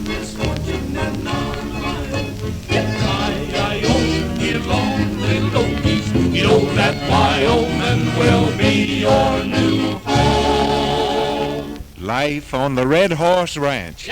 Misfortune and none of my own. Ye lonely logies, you know that Wyoming will be your new home. Life on the Red Horse Ranch.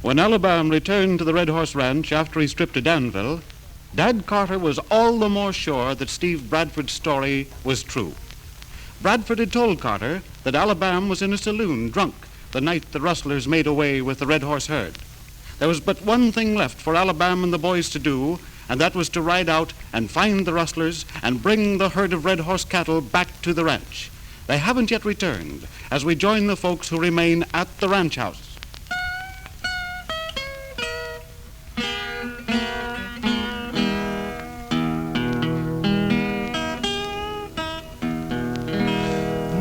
When Alabam returned to the Red Horse Ranch after he stripped to Danville, Dad Carter was all the more sure that Steve Bradford's story was true. Bradford had told Carter that Alabam was in a saloon drunk the night the rustlers made away with the Red Horse herd. There was but one thing left for Alabam and the boys to do, and that was to ride out and find the rustlers and bring the herd of Red Horse cattle back to the ranch. They haven't yet returned, as we join the folks who remain at the ranch house.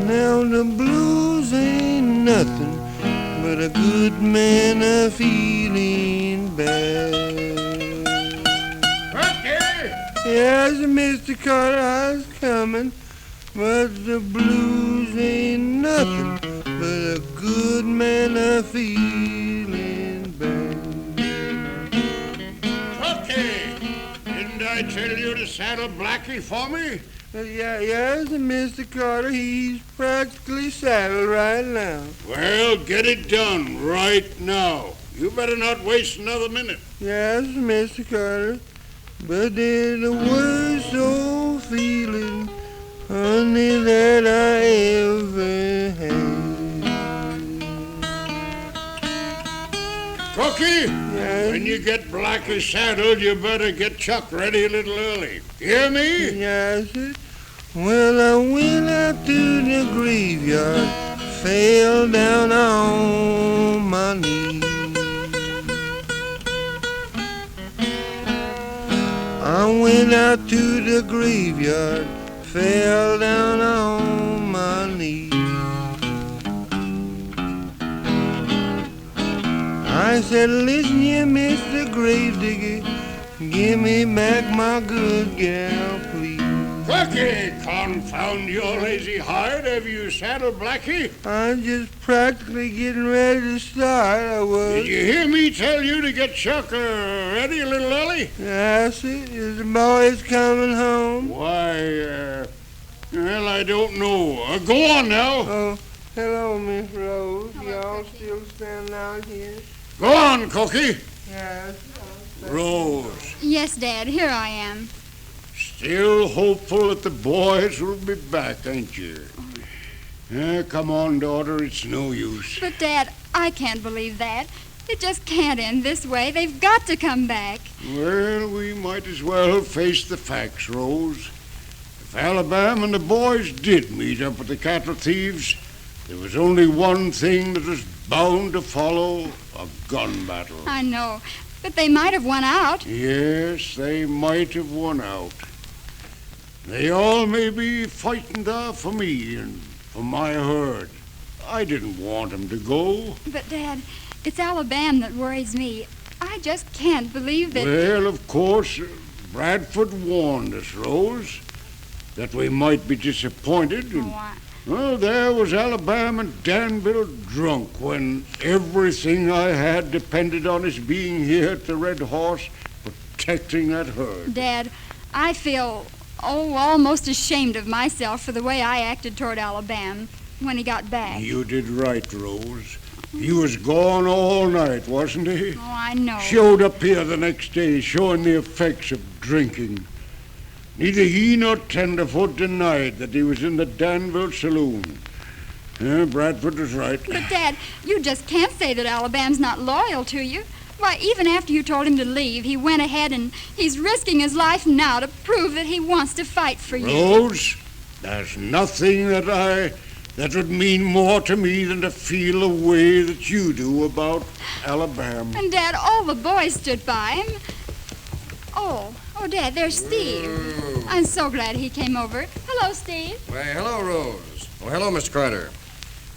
Now the blues ain't nothing but a good man a feeling bad. Okay. Yes, Mr. Carter, I was coming, but the blues ain't nothing but a good man a feeling bad. Okay. Didn't I tell you to saddle Blackie for me? Yes, Mr. Carter, he's practically saddled right now. Well, get it done right now. You better not waste another minute. Yes, Mr. Carter, but there's the worst old feeling, honey, that I ever had. Cookie, Yes. when you get Blackie saddled, you better get Chuck ready a little early. Hear me? Yes, sir. Well, I went out to the graveyard, fell down on my knees. I went out to the graveyard, fell down on my knees. I said, listen, you Mr. Gravedigger, give me back my good gal, please. Cookie, confound your lazy heart. Have you saddled Blackie? I'm just practically getting ready to start, I was. Did you hear me tell you to get Chuck ready a little early? Yes, sir. Is the boys coming home? Why, well, I don't know. Go on now. Oh, hello, Miss Rose. Y'all still standing out here? Go on, Cookie. Yes. Rose, Yes, Dad, here I am. still hopeful that the boys will be back, ain't you? Come on, daughter, it's no use. But, Dad, I can't believe that. It just can't end this way. They've got to come back. Well, we might as well face the facts, Rose. If Alabam and the boys did meet up with the cattle thieves, there was only one thing that was bound to follow, a gun battle. I know, but they might have won out. Yes, they might have won out. They all may be fighting there for me and for my herd. I didn't want 'em to go. But, Dad, it's Alabam that worries me. I just can't believe that... Well, of course, Bradford warned us, Rose, that we might be disappointed. And, well, there was Alabam and Danville drunk when everything I had depended on his being here at the Red Horse protecting that herd. Dad, I feel, almost ashamed of myself for the way I acted toward Alabam when he got back. You did right, Rose. He was gone all night, wasn't he? Oh, I know. Showed up here the next day, showing the effects of drinking. Neither he nor Tenderfoot denied that he was in the Danville saloon. Bradford was right. But, Dad, you just can't say that Alabam's not loyal to you. Why, even after you told him to leave, he went ahead and he's risking his life now to prove that he wants to fight for you. Rose, there's nothing that would mean more to me than to feel the way that you do about Alabam. And, Dad, all the boys stood by him. Oh, Dad, there's Steve. I'm so glad he came over. Hello, Steve. Why, hello, Rose. Oh, hello, Mr. Carter.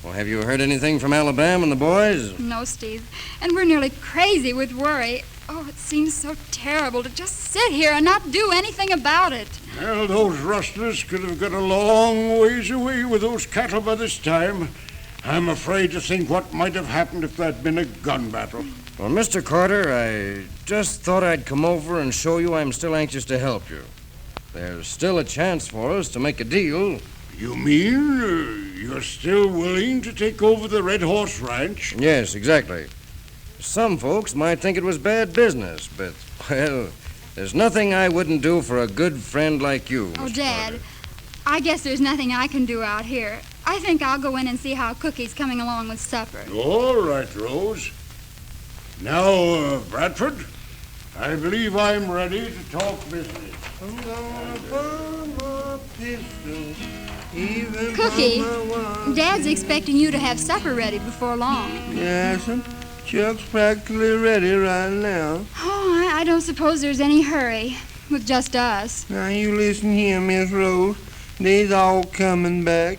Well, have you heard anything from Alabam and the boys? No, Steve. And we're nearly crazy with worry. Oh, it seems so terrible to just sit here and not do anything about it. Well, those rustlers could have got a long ways away with those cattle by this time. I'm afraid to think what might have happened if there'd been a gun battle. Well, Mr. Carter, I just thought I'd come over and show you I'm still anxious to help you. There's still a chance for us to make a deal. You mean you're still willing to take over the Red Horse Ranch? Yes, exactly. Some folks might think it was bad business, but, well, there's nothing I wouldn't do for a good friend like you, Mr. Dad, Carter. I guess there's nothing I can do out here. I think I'll go in and see how Cookie's coming along with supper. All right, Rose. Now, Bradford, I believe I'm ready to talk business. I'm gonna burn my pistol, even Cookie, for my wife. Dad's expecting you to have supper ready before long. Yes'm. Chuck's practically ready right now. Oh, I don't suppose there's any hurry with just us. Now you listen here, Miss Rose. They's all coming back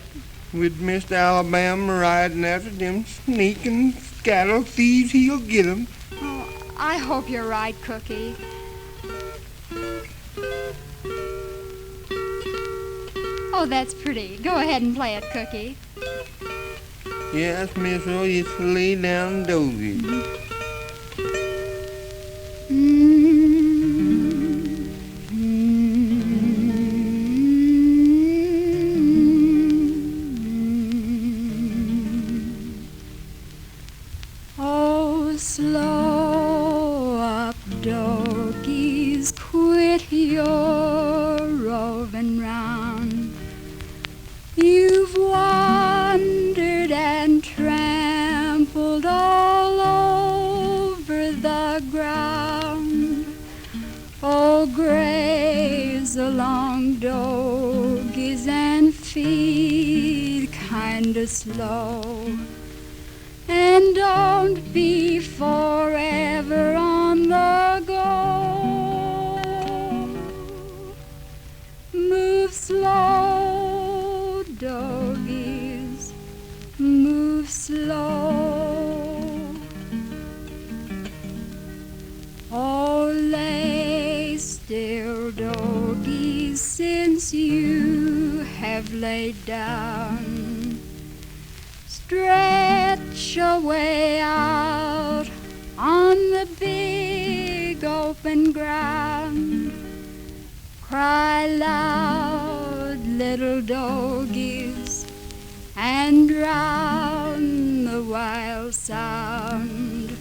with Mr. Alabama riding after them sneaking cattle thieves. He'll get 'em. Oh, I hope you're right, Cookie. Oh, that's pretty. Go ahead and play it, Cookie. Yes, Miss Rose, it's lay down dozy. Oh, slow up, doggies, quit your roving round. You've wandered and trampled all over the ground. Oh, graze along, doggies, and feed kinda slow. And don't be forever on the go. Move slow, doggies, move slow. Oh, lay still, doggies, since you have laid down. Stretch away out on the big open ground. Cry loud, little doggies, and drown the wild sound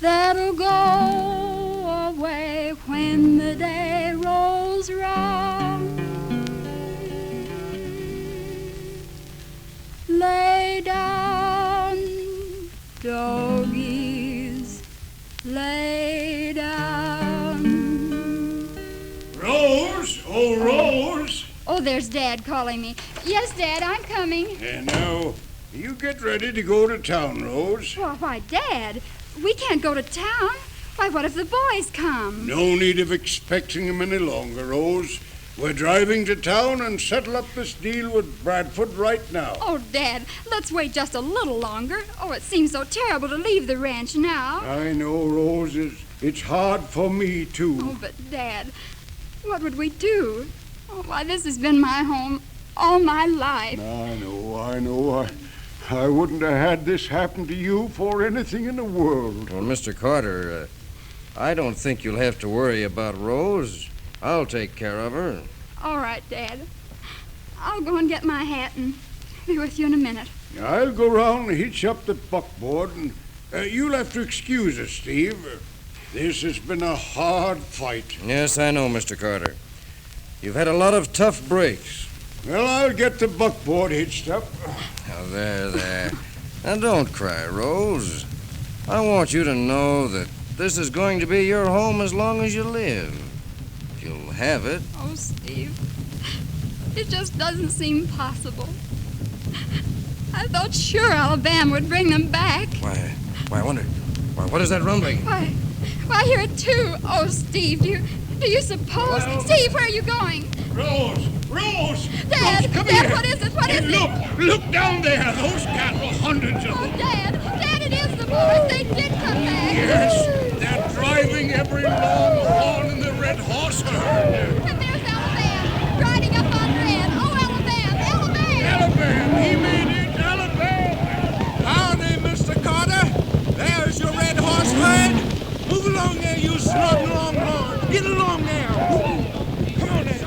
that'll go away when the day rolls round. Lay down, doggies, lay down. Rose! Oh, Rose! Oh, there's Dad calling me. Yes, Dad, I'm coming. And now, you get ready to go to town, Rose. Well, why, Dad, we can't go to town. Why, what if the boys come? No need of expecting them any longer, Rose. We're driving to town and settle up this deal with Bradford right now. Oh, Dad, let's wait just a little longer. Oh, it seems so terrible to leave the ranch now. I know, Rose. It's hard for me, too. Oh, but Dad, what would we do? Oh, why, this has been my home all my life. I know. I wouldn't have had this happen to you for anything in the world. Well, Mr. Carter, I don't think you'll have to worry about Rose. I'll take care of her. All right, Dad. I'll go and get my hat and be with you in a minute. I'll go round and hitch up the buckboard, and you'll have to excuse us, Steve. This has been a hard fight. Yes, I know, Mr. Carter. You've had a lot of tough breaks. Well, I'll get the buckboard hitched up. Now, there. Now, don't cry, Rose. I want you to know that this is going to be your home as long as you live. If you'll have it. Oh, Steve, it just doesn't seem possible. I thought sure Alabam would bring them back. Why, I wonder. Why, what is that rumbling? Why, I hear it too. Oh, Steve, do you suppose? Well, Steve, where are you going? Rose! Dad, Rose, come Dad, here. what is it? What is it? Look down there. Those cattle, hundreds of Oh, them. Dad, it is the boys. They did come back. Yes, they're driving every longhorn in the red horse herd. And there's Alabam, riding up on Red. Oh, Alabam! Alabam, he made it, Alabam. Howdy, Mr. Carter. There's your red horse herd. Move along there, you snug longhorn. Get along there. Come on there.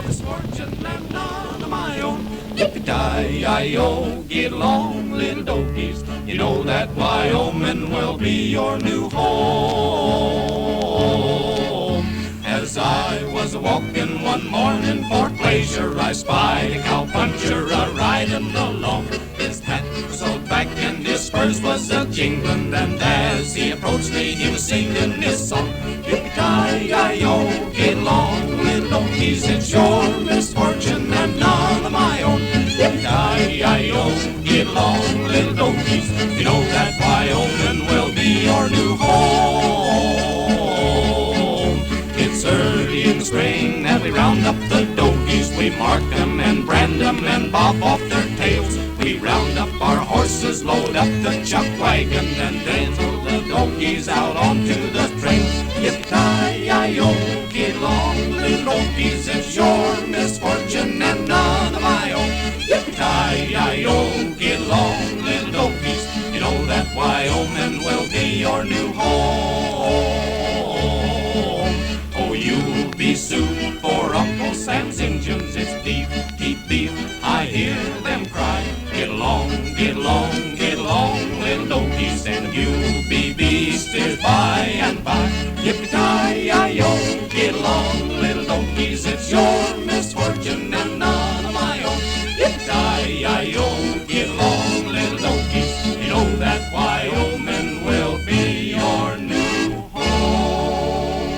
Misfortune and none of my own. Yippee-ki-yi-yo, get along, little dogies. You know that Wyoming will be your new home. As I was walking one morning for pleasure, I spied a cowpuncher a-riding along. His hat was sewed back and his spurs was a-jingling, and as he approached me, he was singing this song. Yippee-ki-yi-yo, get along, little donkeys, it's your misfortune and none of my own. Yippee-ki-yi-yo, get along, little donkeys, you know that Wyoming will be your new home. It's early in the spring that we round up the donkeys, we mark them and brand them and bob off their tails. We round up our horses, load up the chuck wagon, and then throw the donkeys out onto the trail. Yippee-ki-yi-yo, get along, little donkeys, it's your misfortune and none of my own. Yippee-ki-yi-yo, get along, little donkeys, you know that Wyoming will be your new home. Oh, you'll be soon for Uncle Sam's Injuns, it's beef, keep beef, I hear them cry. Get along, little donkeys, and you'll be beasted by and by. Yippee-ki-yi-yo, get along, little donkeys, it's your misfortune and none of my own. Yippee-ki-yi-yo, get along, little donkeys, you know that Wyoming will be your new home.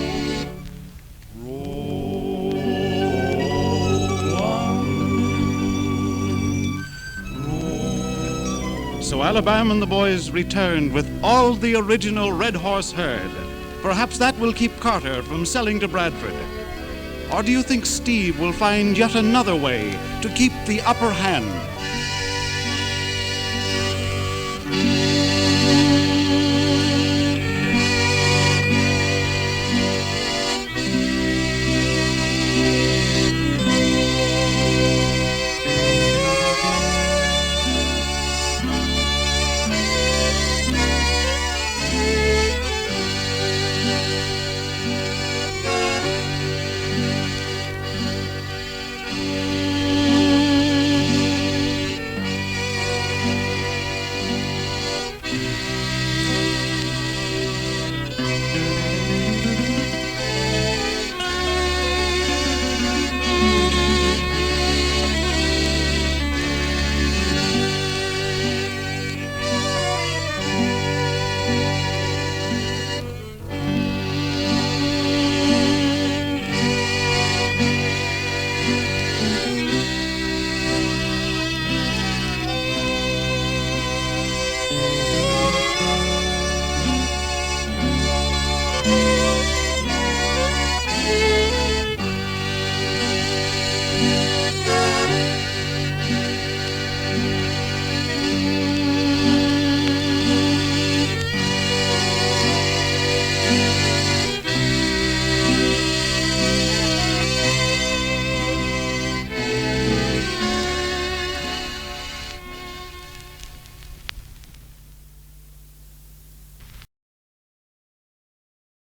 So Alabam and the boys returned with all the original red horse herd. Perhaps that will keep Carter from selling to Bradford. Or do you think Steve will find yet another way to keep the upper hand?